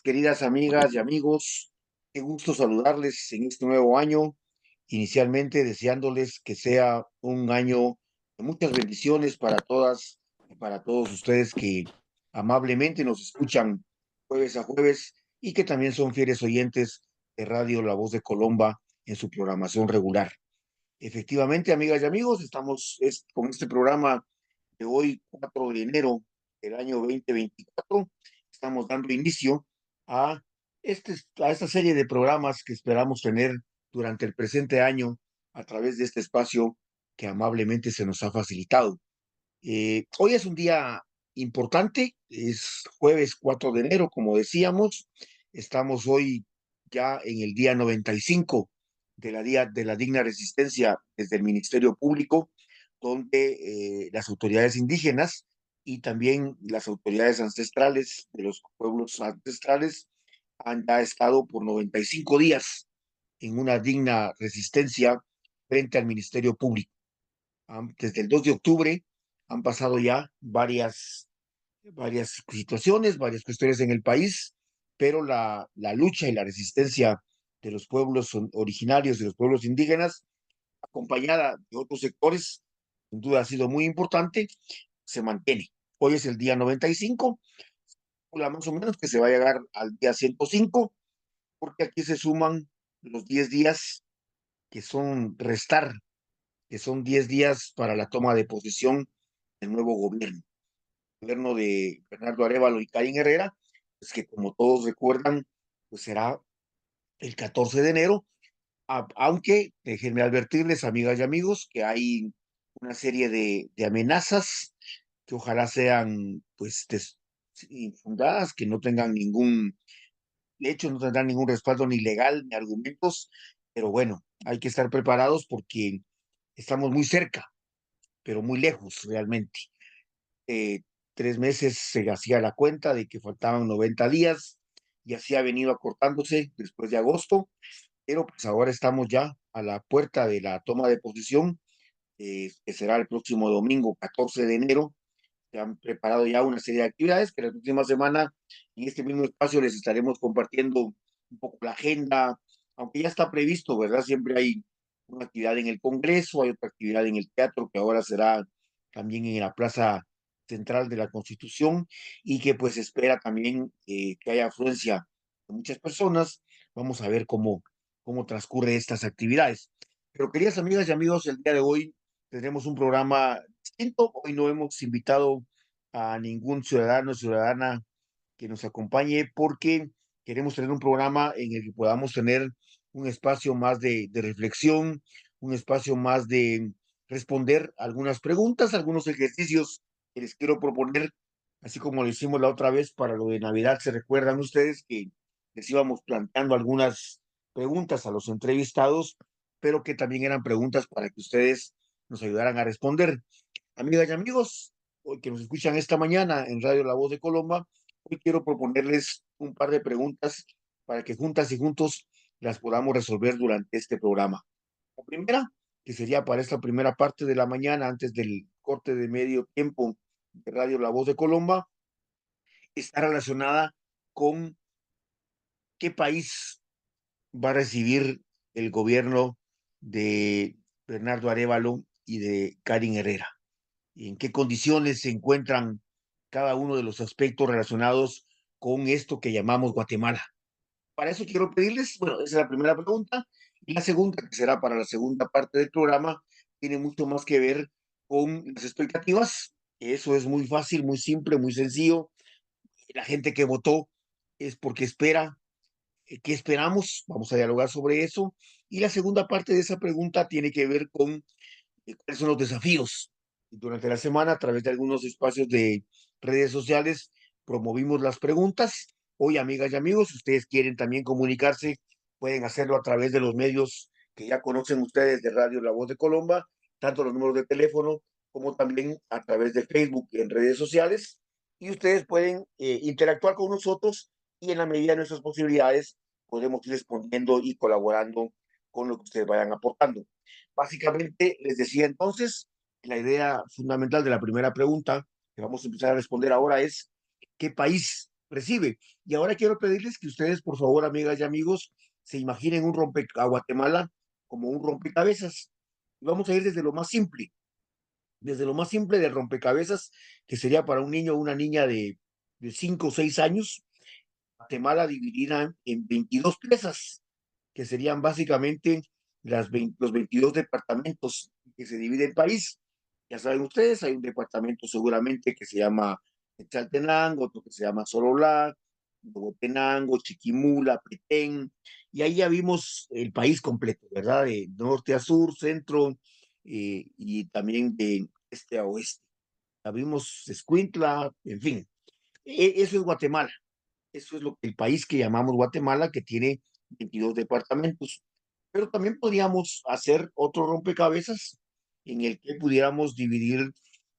queridas amigas y amigos. Qué gusto saludarles en este nuevo año, inicialmente deseándoles que sea un año de muchas bendiciones para todas y para todos ustedes que amablemente nos escuchan jueves a jueves y que también son fieles oyentes de Radio La Voz de Colomba en su programación regular. Efectivamente, amigas y amigos, estamos con este programa de hoy, 4 de enero del año 2024. Estamos dando inicio a, a esta serie de programas que esperamos tener durante el presente año a través de este espacio que amablemente se nos ha facilitado. Hoy es un día importante, es jueves 4 de enero, como decíamos. Estamos hoy ya en el día 95 de la digna resistencia desde el Ministerio Público, donde las autoridades indígenas y también las autoridades ancestrales de los pueblos ancestrales han ya estado por 95 días en una digna resistencia frente al Ministerio Público. Desde el 2 de octubre han pasado ya varias situaciones, varias cuestiones en el país, pero la lucha y la resistencia de los pueblos originarios, de los pueblos indígenas, acompañada de otros sectores, sin duda ha sido muy importante, se mantiene. Hoy es el día 95, más o menos que se va a llegar al día 105, porque aquí se suman los 10 días que son restar, que son 10 días para la toma de posesión del nuevo gobierno de Bernardo Arévalo y Karin Herrera, pues que como todos recuerdan, pues será el 14 de enero, aunque déjenme advertirles, amigas y amigos, que hay una serie de amenazas que ojalá sean pues infundadas, que no tengan ningún hecho, no tendrán ningún respaldo ni legal ni argumentos, pero bueno, hay que estar preparados porque estamos muy cerca, pero muy lejos realmente. eh, 3 meses se hacía la cuenta de que faltaban 90 días y así ha venido acortándose después de agosto, pero pues ahora estamos ya a la puerta de la toma de posesión, que será el próximo domingo 14 de enero. Se han preparado ya una serie de actividades que la próxima semana en este mismo espacio les estaremos compartiendo un poco la agenda, aunque ya está previsto, ¿verdad? Siempre hay una actividad en el Congreso, hay otra actividad en el teatro que ahora será también en la Plaza Central de la Constitución y que pues espera también que haya afluencia de muchas personas. Vamos a ver cómo transcurre estas actividades. Pero queridas amigas y amigos, el día de hoy tendremos un programa distinto. Hoy no hemos invitado a ningún ciudadano o ciudadana que nos acompañe porque queremos tener un programa en el que podamos tener un espacio más de reflexión, un espacio más de responder algunas preguntas, algunos ejercicios que les quiero proponer, así como lo hicimos la otra vez para lo de Navidad. Se recuerdan ustedes que les íbamos planteando algunas preguntas a los entrevistados, pero que también eran preguntas para que ustedes nos ayudaran a responder. Amigas y amigos, hoy que nos escuchan esta mañana en Radio La Voz de Colomba, hoy quiero proponerles un par de preguntas para que juntas y juntos las podamos resolver durante este programa. La primera, que sería para esta primera parte de la mañana, antes del corte de medio tiempo de Radio La Voz de Colomba, está relacionada con qué país va a recibir el gobierno de Bernardo Arévalo y de Karin Herrera, y en qué condiciones se encuentran cada uno de los aspectos relacionados con esto que llamamos Guatemala. Para eso quiero pedirles, bueno, esa es la primera pregunta, y la segunda, que será para la segunda parte del programa, tiene mucho más que ver con las expectativas. Eso es muy fácil, muy simple, muy sencillo. La gente que votó es porque espera. ¿Qué esperamos? Vamos a dialogar sobre eso. Y la segunda parte de esa pregunta tiene que ver con cuáles son los desafíos. Durante la semana, a través de algunos espacios de redes sociales, promovimos las preguntas. Hoy, amigas y amigos, si ustedes quieren también comunicarse, pueden hacerlo a través de los medios que ya conocen ustedes de Radio La Voz de Colomba, tanto los números de teléfono como también a través de Facebook en redes sociales. Y ustedes pueden interactuar con nosotros y en la medida de nuestras posibilidades podemos ir respondiendo y colaborando con lo que ustedes vayan aportando. Básicamente, les decía entonces, la idea fundamental de la primera pregunta que vamos a empezar a responder ahora es, ¿qué país recibe. Y ahora quiero pedirles que ustedes, por favor, amigas y amigos, se imaginen a Guatemala como un rompecabezas. Y vamos a ir desde lo más simple del rompecabezas, que sería para un niño o una niña de 5 o 6 años, Guatemala dividida en 22 piezas, que serían básicamente los 22 departamentos que se divide el país. Ya saben ustedes, hay un departamento seguramente que se llama Quetzaltenango, otro que se llama Sololá, Huehuetenango, Chiquimula, Petén, y ahí ya vimos el país completo, ¿verdad? De norte a sur, centro, y también de este a oeste. Ya vimos Escuintla, en fin, eso es Guatemala. Eso es lo que el país que llamamos Guatemala, que tiene 22 departamentos. Pero también podríamos hacer otro rompecabezas en el que pudiéramos dividir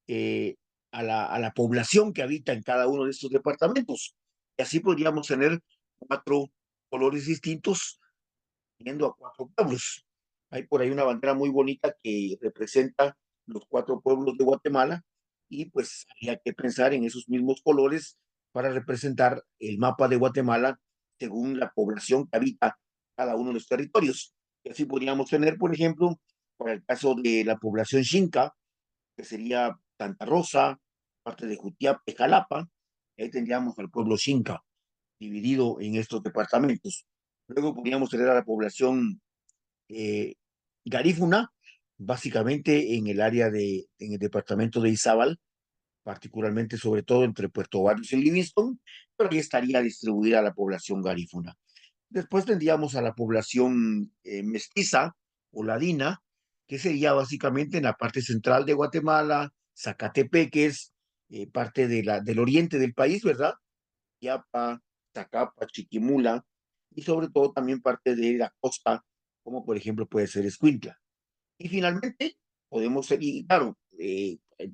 eh, a la población que habita en cada uno de estos departamentos. Y así podríamos tener 4 colores distintos, yendo a 4 pueblos. Hay por ahí una bandera muy bonita que representa los 4 pueblos de Guatemala y pues habría que pensar en esos mismos colores para representar el mapa de Guatemala según la población que habita cada uno de los territorios. Y así podríamos tener, por ejemplo, para el caso de la población Xinca, que sería Santa Rosa, parte de Jutiapa, Jalapa, ahí tendríamos al pueblo Xinca dividido en estos departamentos. Luego podríamos tener a la población eh, garífuna, básicamente en el departamento de Izabal, particularmente sobre todo entre Puerto Barrios y Livingston, pero ahí estaría distribuida la población garífuna. Después tendríamos a la población mestiza o ladina, que sería básicamente en la parte central de Guatemala, Zacatepeques, parte del oriente del país, ¿verdad? Chiapa, Zacapa, Chiquimula, y sobre todo también parte de la costa, como por ejemplo puede ser Escuintla. Y finalmente, podemos ser, y claro,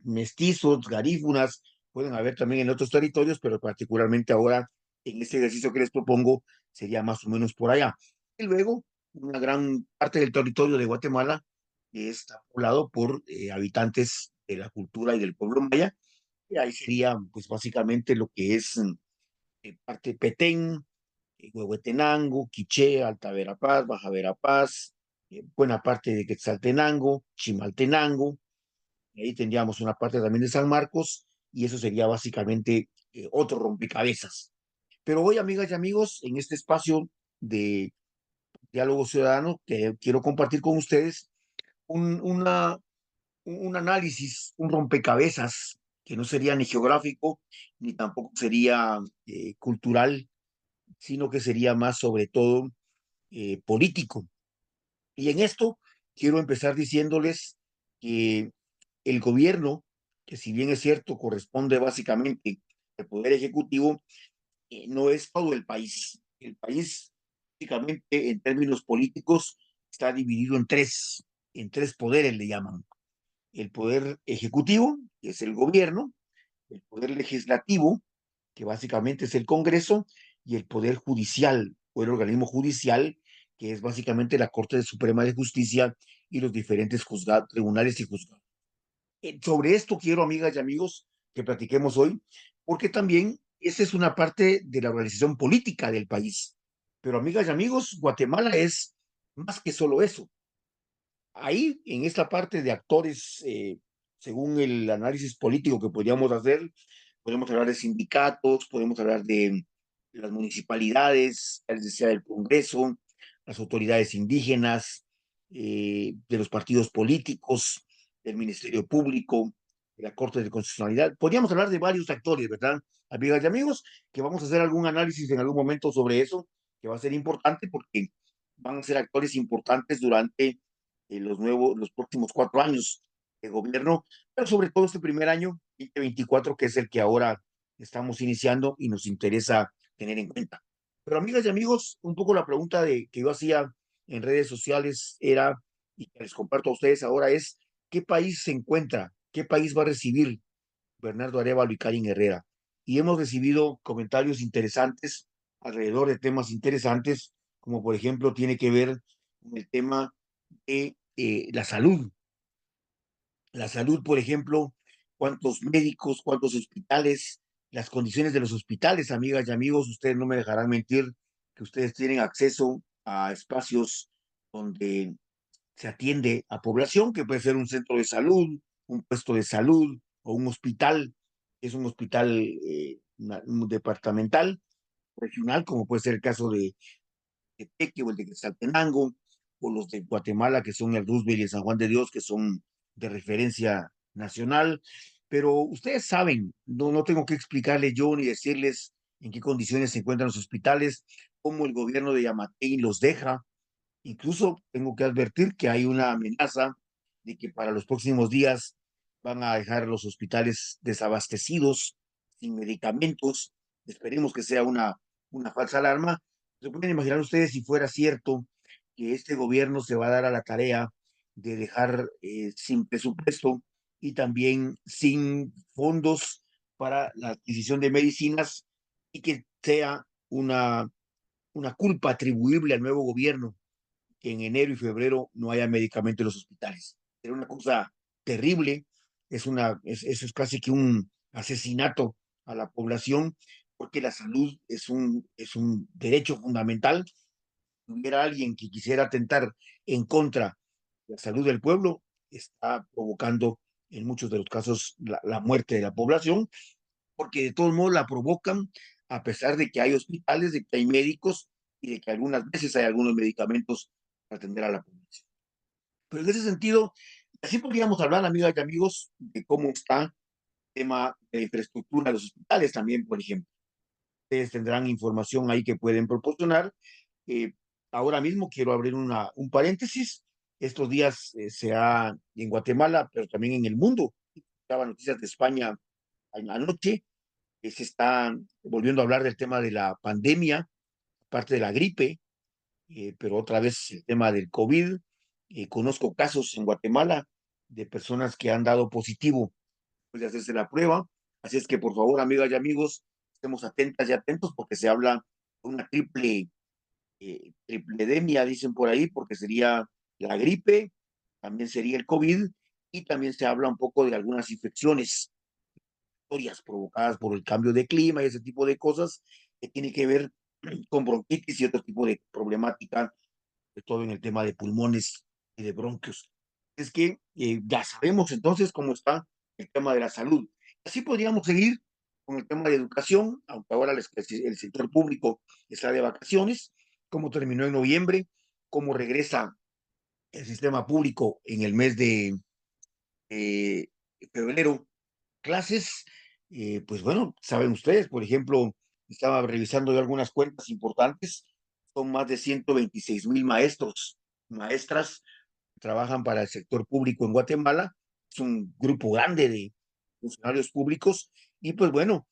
mestizos, garífunas, pueden haber también en otros territorios, pero particularmente ahora, en este ejercicio que les propongo, sería más o menos por allá. Y luego, una gran parte del territorio de Guatemala está poblado por habitantes de la cultura y del pueblo maya, y ahí sería, pues básicamente lo que es parte Petén, Huehuetenango, Quiché, Alta Verapaz, Baja Verapaz, buena parte de Quetzaltenango, Chimaltenango, y ahí tendríamos una parte también de San Marcos, y eso sería básicamente otro rompecabezas. Pero hoy, amigas y amigos, en este espacio de diálogo ciudadano, que quiero compartir con ustedes un, una, un análisis, un rompecabezas, que no sería ni geográfico, ni tampoco sería cultural, sino que sería más sobre todo político. Y en esto quiero empezar diciéndoles que el gobierno, que si bien es cierto, corresponde básicamente al Poder Ejecutivo, no es todo el país. El país, básicamente, en términos políticos, está dividido en tres poderes, le llaman. El poder ejecutivo, que es el gobierno, el poder legislativo, que básicamente es el Congreso, y el Poder Judicial, o el organismo judicial, que es básicamente la Corte Suprema de Justicia y los diferentes juzgados, tribunales y juzgados. Sobre esto quiero, amigas y amigos, que platiquemos hoy, porque también esa es una parte de la organización política del país. Pero, amigas y amigos, Guatemala es más que solo eso. Ahí, en esta parte de actores, según el análisis político que podríamos hacer, podemos hablar de sindicatos, podemos hablar de las municipalidades, es sea del Congreso, las autoridades indígenas, de los partidos políticos, del Ministerio Público, de la Corte de Constitucionalidad. Podríamos hablar de varios actores, ¿verdad? Amigas y amigos, que vamos a hacer algún análisis en algún momento sobre eso, que va a ser importante porque van a ser actores importantes durante los próximos 4 años de gobierno, pero sobre todo este primer año, 2024, que es el que ahora estamos iniciando y nos interesa tener en cuenta. Pero amigas y amigos, un poco la pregunta que yo hacía en redes sociales era, y que les comparto a ustedes ahora, es, ¿qué país se encuentra? ¿Qué país va a recibir Bernardo Arévalo y Karin Herrera? Y hemos recibido comentarios interesantes alrededor de temas interesantes, como por ejemplo tiene que ver con el tema de la salud. La salud, por ejemplo, cuántos médicos, cuántos hospitales, las condiciones de los hospitales, amigas y amigos. Ustedes no me dejarán mentir que ustedes tienen acceso a espacios donde se atiende a población, que puede ser un centro de salud, un puesto de salud o un hospital, es un hospital un departamental, regional, como puede ser el caso de Teque o el de Quetzaltenango, o los de Guatemala, que son el Roosevelt y el San Juan de Dios, que son de referencia nacional. Pero ustedes saben, no tengo que explicarles yo ni decirles en qué condiciones se encuentran los hospitales, cómo el gobierno de Yamatei los deja. Incluso tengo que advertir que hay una amenaza de que para los próximos días van a dejar los hospitales desabastecidos, sin medicamentos. Esperemos que sea una falsa alarma. ¿Se pueden imaginar ustedes si fuera cierto que este gobierno se va a dar a la tarea de dejar sin presupuesto y también sin fondos para la adquisición de medicinas y que sea una culpa atribuible al nuevo gobierno que en enero y febrero no haya medicamento en los hospitales? Era una cosa terrible, eso es casi que un asesinato a la población, porque la salud es un derecho fundamental. Si hubiera alguien que quisiera atentar en contra de la salud del pueblo, está provocando en muchos de los casos la muerte de la población, porque de todos modos la provocan a pesar de que hay hospitales, de que hay médicos y de que algunas veces hay algunos medicamentos para atender a la población. Pero en ese sentido, así podríamos hablar, amigas y amigos, de cómo está el tema de la infraestructura de los hospitales también, por ejemplo. Ustedes tendrán información ahí que pueden proporcionar. Eh, Ahora mismo quiero abrir un paréntesis. Estos días se ha, en Guatemala, pero también en el mundo, estaba noticias de España anoche, se está volviendo a hablar del tema de la pandemia, parte de la gripe, pero otra vez el tema del COVID. Conozco casos en Guatemala de personas que han dado positivo después de hacerse la prueba. Así es que, por favor, amigas y amigos, estemos atentas y atentos porque se habla de una tripledemia, dicen por ahí, porque sería la gripe, también sería el COVID y también se habla un poco de algunas infecciones provocadas por el cambio de clima y ese tipo de cosas que tiene que ver con bronquitis y otro tipo de problemática, sobre todo en el tema de pulmones y de bronquios. Es que ya sabemos entonces cómo está el tema de la salud. Así podríamos seguir con el tema de educación, aunque ahora el sector público está de vacaciones, cómo terminó en noviembre, cómo regresa el sistema público en el mes de eh, febrero clases. Pues bueno, saben ustedes, por ejemplo, estaba revisando yo algunas cuentas importantes, son más de 126,000 maestros, maestras que trabajan para el sector público en Guatemala, es un grupo grande de funcionarios públicos, y pues bueno,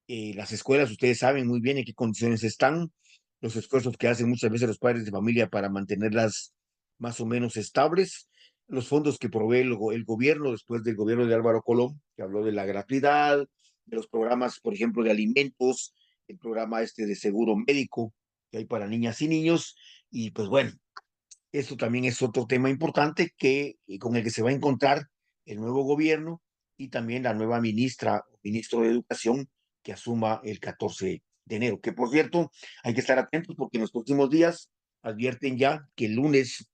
las escuelas, ustedes saben muy bien en qué condiciones están, los esfuerzos que hacen muchas veces los padres de familia para mantenerlas más o menos estables, los fondos que provee el gobierno después del gobierno de Álvaro Colón, que habló de la gratuidad, de los programas, por ejemplo, de alimentos, el programa este de seguro médico que hay para niñas y niños, y pues bueno, esto también es otro tema importante con el que se va a encontrar el nuevo gobierno y también la nueva ministra o ministro de Educación que asuma el 14 de enero. Que por cierto, hay que estar atentos porque en los próximos días advierten ya que el lunes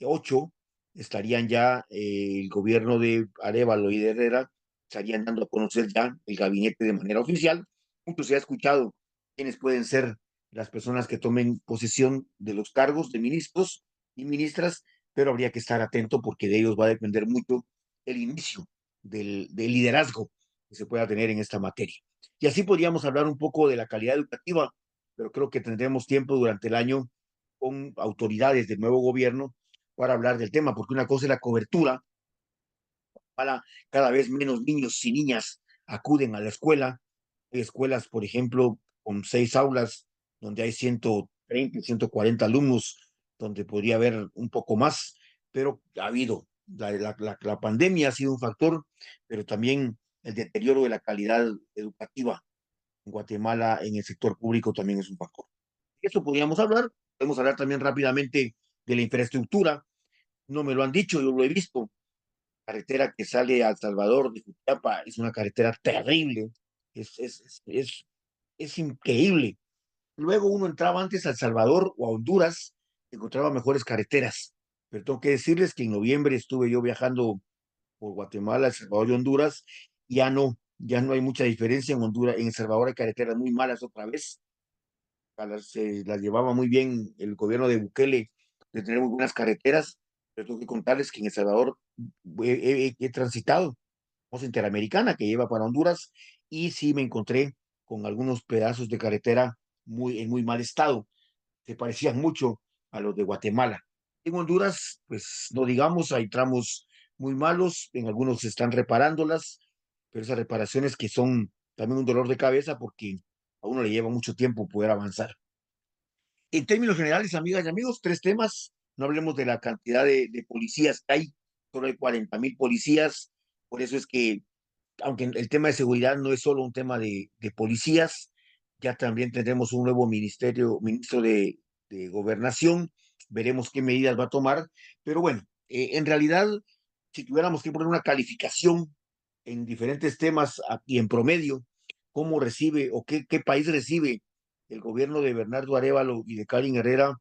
8 estarían ya el gobierno de Arévalo y de Herrera estarían dando a conocer ya el gabinete de manera oficial. Mucho se ha escuchado quiénes pueden ser las personas que tomen posesión de los cargos de ministros y ministras, pero habría que estar atento porque de ellos va a depender mucho el inicio del liderazgo que se pueda tener en esta materia. Y así podríamos hablar un poco de la calidad educativa, pero creo que tendremos tiempo durante el año con autoridades del nuevo gobierno para hablar del tema, porque una cosa es la cobertura, para cada vez menos niños y niñas acuden a la escuela. Hay escuelas, por ejemplo, con 6 aulas, donde hay 130, 140 alumnos, donde podría haber un poco más, pero ha habido, la pandemia ha sido un factor, pero también el deterioro de la calidad educativa en Guatemala en el sector público también es un factor. Eso podemos hablar también rápidamente de la infraestructura. No me lo han dicho, yo lo he visto. Carretera que sale a El Salvador de Jutiapa es una carretera terrible, Es, es, es, es, es increíble. Luego uno entraba antes a El Salvador o a Honduras, encontraba mejores carreteras. Pero tengo que decirles que en noviembre estuve yo viajando por Guatemala, El Salvador y Honduras. Ya no hay mucha diferencia en Honduras. En El Salvador hay carreteras muy malas otra vez. Se las llevaba muy bien el gobierno de Bukele de tener muy buenas carreteras. Pero tengo que contarles que en El Salvador he transitado voz interamericana que lleva para Honduras y sí me encontré con algunos pedazos de carretera en muy mal estado. Se parecían mucho a los de Guatemala. En Honduras, pues no digamos, hay tramos muy malos, en algunos se están reparándolas, pero esas reparaciones que son también un dolor de cabeza porque a uno le lleva mucho tiempo poder avanzar. En términos generales, amigas y amigos, tres temas. No hablemos de la cantidad de policías que hay, solo hay 40,000 policías, por eso es que aunque el tema de seguridad no es solo un tema de policías, ya también tendremos un nuevo ministro de gobernación, veremos qué medidas va a tomar, pero bueno, en realidad, si tuviéramos que poner una calificación en diferentes temas y en promedio, cómo recibe o qué país recibe el gobierno de Bernardo Arévalo y de Karin Herrera,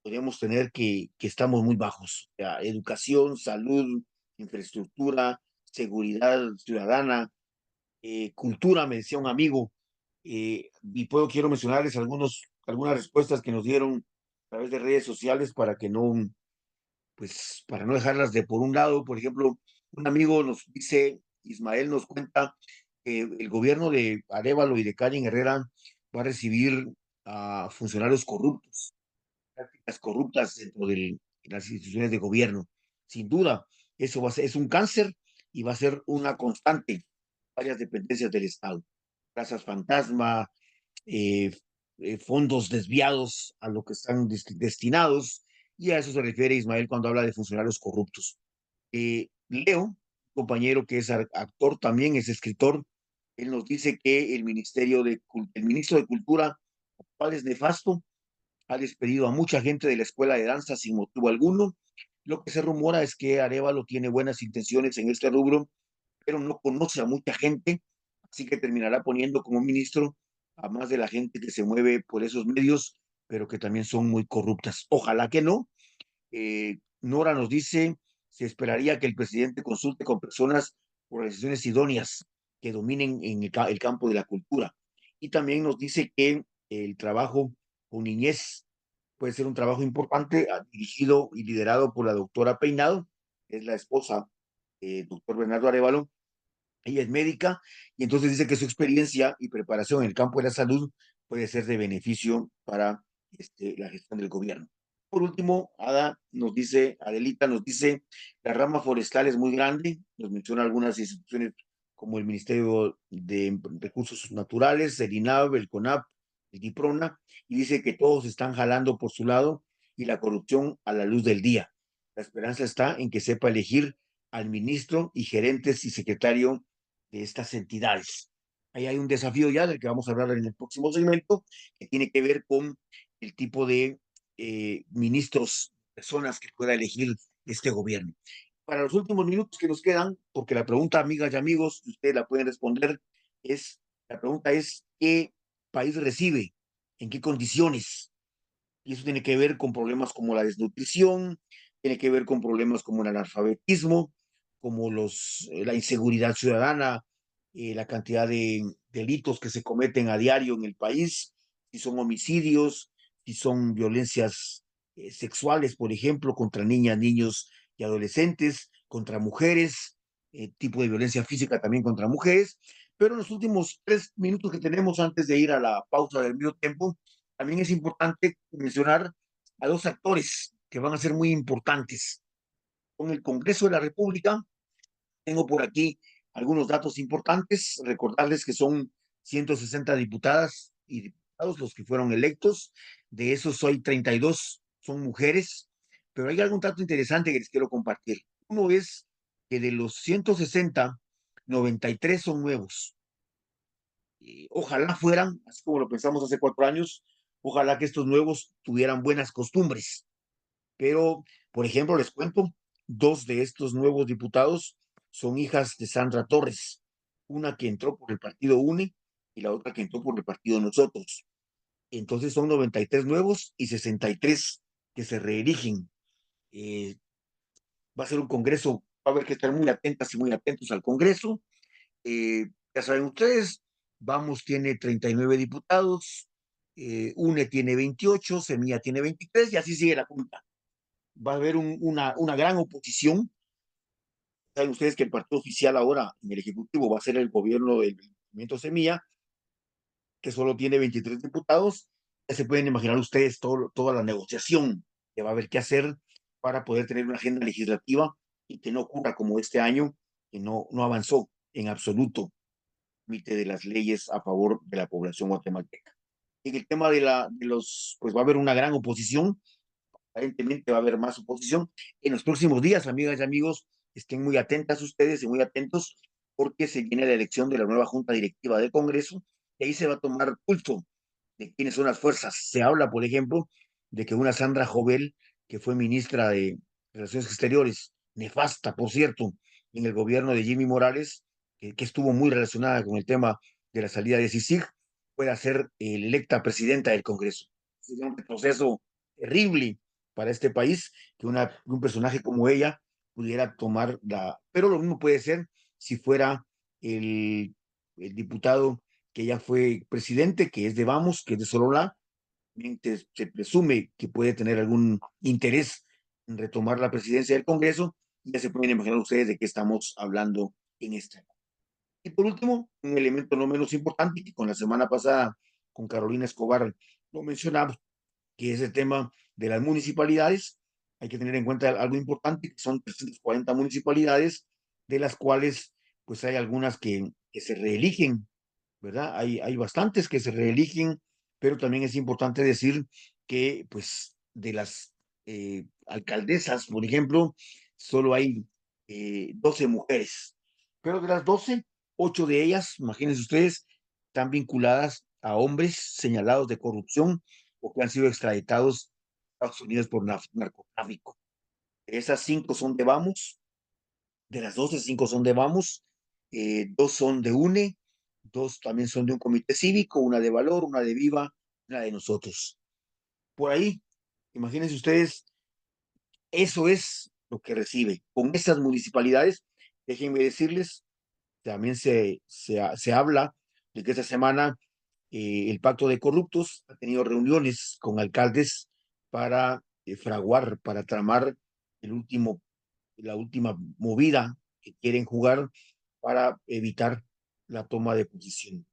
podríamos tener que estamos muy bajos. O sea, educación, salud, infraestructura, seguridad ciudadana, cultura, me decía un amigo, quiero mencionarles algunas respuestas que nos dieron a través de redes sociales para que no, pues, para no dejarlas de por un lado. Por ejemplo, un amigo nos dice, Ismael nos cuenta que el gobierno de Arévalo y de Karin Herrera va a recibir a funcionarios corruptos, prácticas corruptas dentro de las instituciones de gobierno. Sin duda, eso es un cáncer y va a ser una constante en varias dependencias del Estado. Casas fantasma, eh, fondos desviados a lo que están destinados, y a eso se refiere Ismael cuando habla de funcionarios corruptos. Leo, compañero que es actor también, es escritor, él nos dice que el ministro de Cultura actual es nefasto, ha despedido a mucha gente de la escuela de danza sin motivo alguno. Lo que se rumora es que Arevalo tiene buenas intenciones en este rubro, pero no conoce a mucha gente, así que terminará poniendo como ministro a más de la gente que se mueve por esos medios, pero que también son muy corruptas. Ojalá que no. Nora nos dice, se esperaría que el presidente consulte con personas, organizaciones idóneas que dominen en el campo de la cultura. Y también nos dice que el trabajo con niñez puede ser un trabajo importante, dirigido y liderado por la doctora Peinado, que es la esposa del doctor Bernardo Arevalo. Ella es médica y entonces dice que su experiencia y preparación en el campo de la salud puede ser de beneficio para la gestión del gobierno. Por último, Adelita nos dice, la rama forestal es muy grande, nos menciona algunas instituciones como el Ministerio de Recursos Naturales, el INAV, el CONAP, el DIPRONA, y dice que todos están jalando por su lado y la corrupción a la luz del día. La esperanza está en que sepa elegir al ministro y gerentes y secretario de estas entidades. Ahí hay un desafío ya del que vamos a hablar en el próximo segmento, que tiene que ver con el tipo de ministros, personas que pueda elegir este gobierno. Para los últimos minutos que nos quedan, porque la pregunta, amigas y amigos, ustedes la pueden responder, la pregunta es, ¿qué país recibe? ¿En qué condiciones? Y eso tiene que ver con problemas como la desnutrición, tiene que ver con problemas como el analfabetismo, como la inseguridad ciudadana, la cantidad de delitos que se cometen a diario en el país, si son homicidios, si son violencias sexuales, por ejemplo, contra niñas, niños y adolescentes, contra mujeres, tipo de violencia física también contra mujeres. Pero en los últimos 3 minutos que tenemos antes de ir a la pausa del medio tiempo, también es importante mencionar a dos actores que van a ser muy importantes. Con el Congreso de la República, tengo por aquí algunos datos importantes, recordarles que son 160 diputadas y diputados los que fueron electos, de esos hoy 32 son mujeres, pero hay algún dato interesante que les quiero compartir. Uno es que de los 160, 93 son nuevos. Ojalá fueran, así como lo pensamos hace 4 años, ojalá que estos nuevos tuvieran buenas costumbres. Pero, por ejemplo, les cuento, dos de estos nuevos diputados son hijas de Sandra Torres, una que entró por el partido UNE y la otra que entró por el partido de nosotros. Entonces son 93 nuevos y 63 que se reeligen. Eh, Va a ser un congreso, va a haber que estar muy atentas y muy atentos al congreso. Ya saben ustedes, Vamos tiene 39 diputados, UNE tiene 28, Semilla tiene 23 y así sigue la cuenta. Va a haber una gran oposición. Saben ustedes que el partido oficial ahora en el Ejecutivo va a ser el gobierno del movimiento Semilla, que solo tiene 23 diputados. Ya se pueden imaginar ustedes toda la negociación que va a haber que hacer para poder tener una agenda legislativa y que no ocurra como este año, que no avanzó en absoluto de las leyes a favor de la población guatemalteca. En el tema pues va a haber una gran oposición, aparentemente va a haber más oposición. En los próximos días, amigas y amigos, estén muy atentas ustedes y muy atentos porque se viene la elección de la nueva Junta Directiva del Congreso y ahí se va a tomar pulso de quiénes son las fuerzas. Se habla, por ejemplo, de que una Sandra Jovel, que fue ministra de Relaciones Exteriores, nefasta, por cierto, en el gobierno de Jimmy Morales, que estuvo muy relacionada con el tema de la salida de CICIG, pueda ser electa presidenta del Congreso. Es un proceso terrible para este país que un personaje como ella pudiera tomar la... Pero lo mismo puede ser si fuera el diputado que ya fue presidente, que es de Vamos, que es de Sololá, se presume que puede tener algún interés en retomar la presidencia del Congreso. Ya se pueden imaginar ustedes de qué estamos hablando en esta. Y por último, un elemento no menos importante que con la semana pasada con Carolina Escobar lo mencionamos, que es el tema de las municipalidades. Hay que tener en cuenta algo importante, que son 340 municipalidades, de las cuales pues hay algunas que se reeligen, ¿verdad? Hay bastantes que se reeligen, pero también es importante decir que, pues, de las alcaldesas, por ejemplo, solo hay 12 mujeres, pero de las 12, 8 de ellas, imagínense ustedes, están vinculadas a hombres señalados de corrupción o que han sido extraditados a Estados Unidos por narcotráfico. Esas 5 son de Vamos, de las 12, 5 son de Vamos, 2 son de UNE, 2 también son de un comité cívico, una de Valor, una de Viva, una de nosotros. Por ahí, imagínense ustedes, eso es lo que recibe. Con estas municipalidades, déjenme decirles, también se habla de que esta semana el Pacto de Corruptos ha tenido reuniones con alcaldes para fraguar, para tramar el último la última movida que quieren jugar para evitar la toma de posición.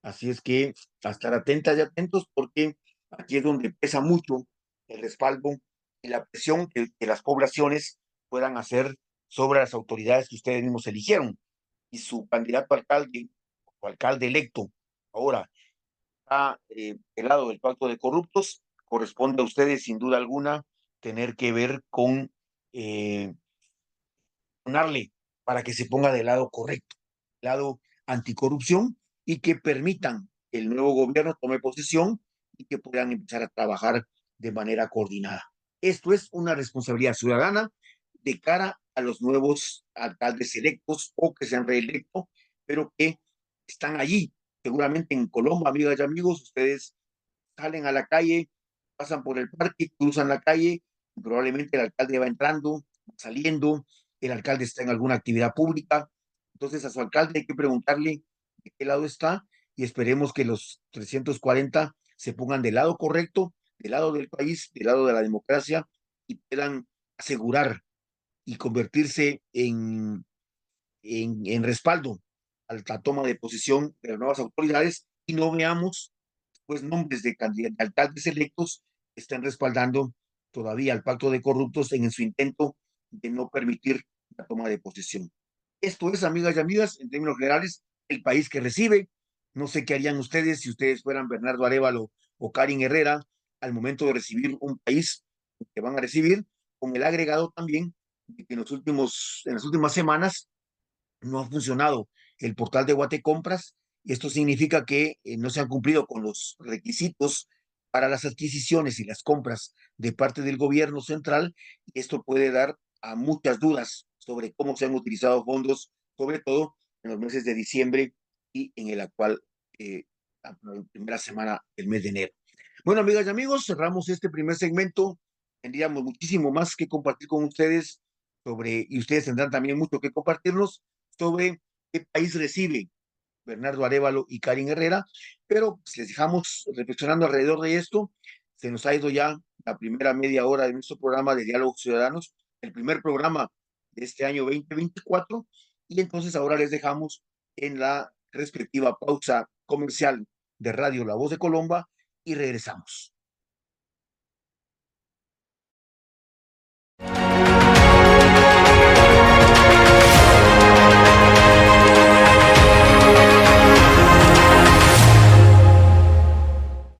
Así es que a estar atentas y atentos porque aquí es donde pesa mucho el respaldo y la presión que las poblaciones puedan hacer sobre las autoridades que ustedes mismos eligieron. Y su candidato a alcalde o alcalde electo ahora está del lado del pacto de corruptos, corresponde a ustedes sin duda alguna tener que ver con presionarle para que se ponga del lado correcto, lado anticorrupción, y que permitan que el nuevo gobierno tome posesión y que puedan empezar a trabajar de manera coordinada. Esto es una responsabilidad ciudadana de cara a los nuevos alcaldes electos o que se han reelecto, pero que están allí. Seguramente en Colombia, amigas y amigos, ustedes salen a la calle, pasan por el parque, cruzan la calle, y probablemente el alcalde va entrando, saliendo, el alcalde está en alguna actividad pública. Entonces a su alcalde hay que preguntarle de qué lado está y esperemos que los 340 se pongan del lado correcto, del lado del país, del lado de la democracia y puedan asegurar y convertirse en respaldo a la toma de posición de las nuevas autoridades y no veamos pues nombres de alcaldes electos están respaldando todavía al pacto de corruptos en su intento de no permitir la toma de posesión. Esto es, amigas y amigas, en términos generales, el país que recibe. No sé qué harían ustedes si ustedes fueran Bernardo Arevalo o Karin Herrera al momento de recibir un país que van a recibir, con el agregado también de que en las últimas semanas no ha funcionado el portal de Guatecompras y esto significa que no se han cumplido con los requisitos para las adquisiciones y las compras de parte del gobierno central y esto puede dar a muchas dudas sobre cómo se han utilizado fondos, sobre todo en los meses de diciembre y en el actual la primera semana del mes de enero. Bueno, amigas y amigos, cerramos este primer segmento. Tendríamos muchísimo más que compartir con ustedes y ustedes tendrán también mucho que compartirnos sobre qué país recibe Bernardo Arévalo y Karin Herrera, pero pues, les dejamos reflexionando alrededor de esto. Se nos ha ido ya la primera media hora de nuestro programa de Diálogos Ciudadanos, el primer programa de este año 2024, y entonces ahora les dejamos en la respectiva pausa comercial de Radio La Voz de Colomba y regresamos.